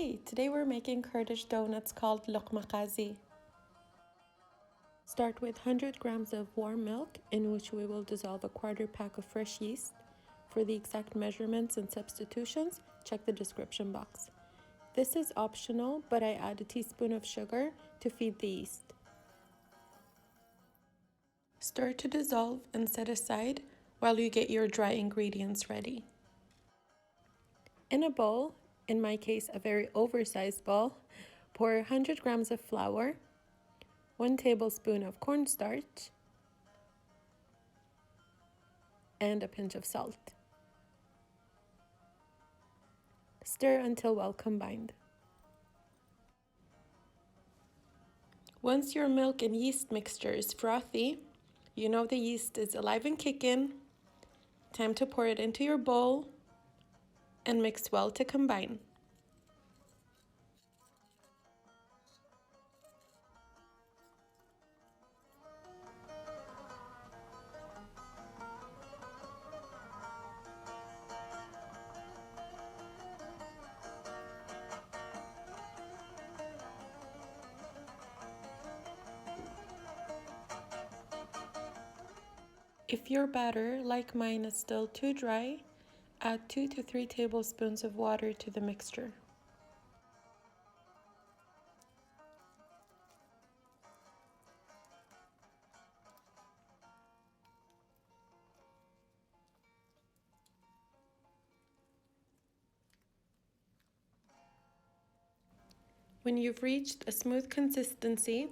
Hey, today we're making Kurdish donuts called Loqime qazi. Start with 100 grams of warm milk in which we will dissolve a quarter pack of fresh yeast. For the exact measurements and substitutions, check the description box. This is optional, but I add a teaspoon of sugar to feed the yeast. Stir to dissolve and set aside while you get your dry ingredients ready. In a bowl, in my case a very oversized bowl, pour 100 grams of flour, 1 tablespoon of cornstarch, and a pinch of salt. Stir until well combined. Once your milk and yeast mixture is frothy, you know the yeast is alive and kicking. Time to pour it into your bowl and mix well to combine. If your batter, like mine, is still too dry, add 2 to 3 tablespoons of water to the mixture. When you've reached a smooth consistency,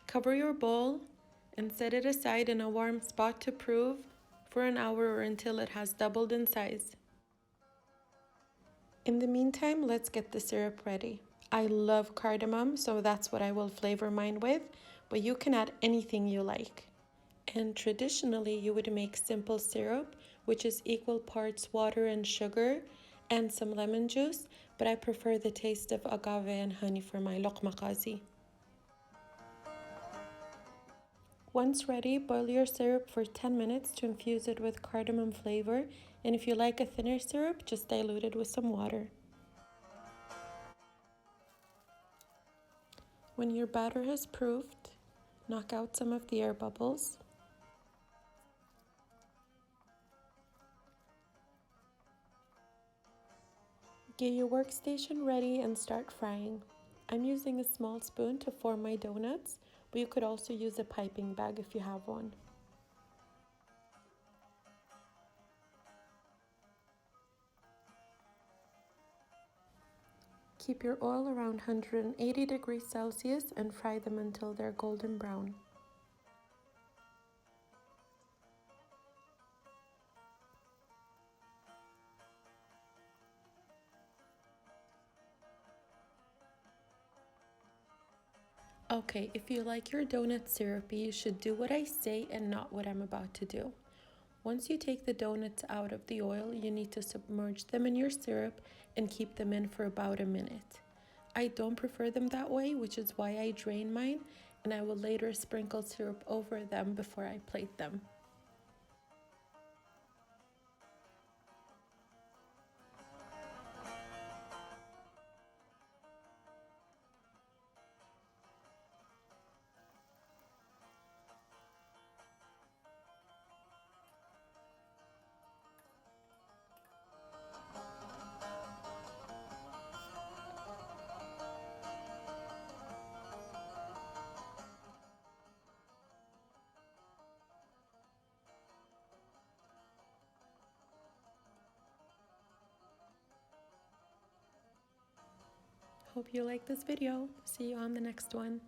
cover your bowl and set it aside in a warm spot to prove for an hour or until it has doubled in size. In the meantime, let's get the syrup ready. I love cardamom, so that's what I will flavor mine with, but you can add anything you like. And traditionally, you would make simple syrup, which is equal parts water and sugar, and some lemon juice, but I prefer the taste of agave and honey for my Loqime qazi. Once ready, boil your syrup for 10 minutes to infuse it with cardamom flavor, and if you like a thinner syrup, just dilute it with some water. When your batter has proofed, knock out some of the air bubbles. Get your workstation ready and start frying. I'm using a small spoon to form my donuts, but you could also use a piping bag if you have one. Keep your oil around 180 degrees Celsius and fry them until they're golden brown. Okay, if you like your donut syrupy, you should do what I say and not what I'm about to do. Once you take the donuts out of the oil, you need to submerge them in your syrup and keep them in for about a minute. I don't prefer them that way, which is why I drain mine, and I will later sprinkle syrup over them before I plate them. Hope you like this video. See you on the next one.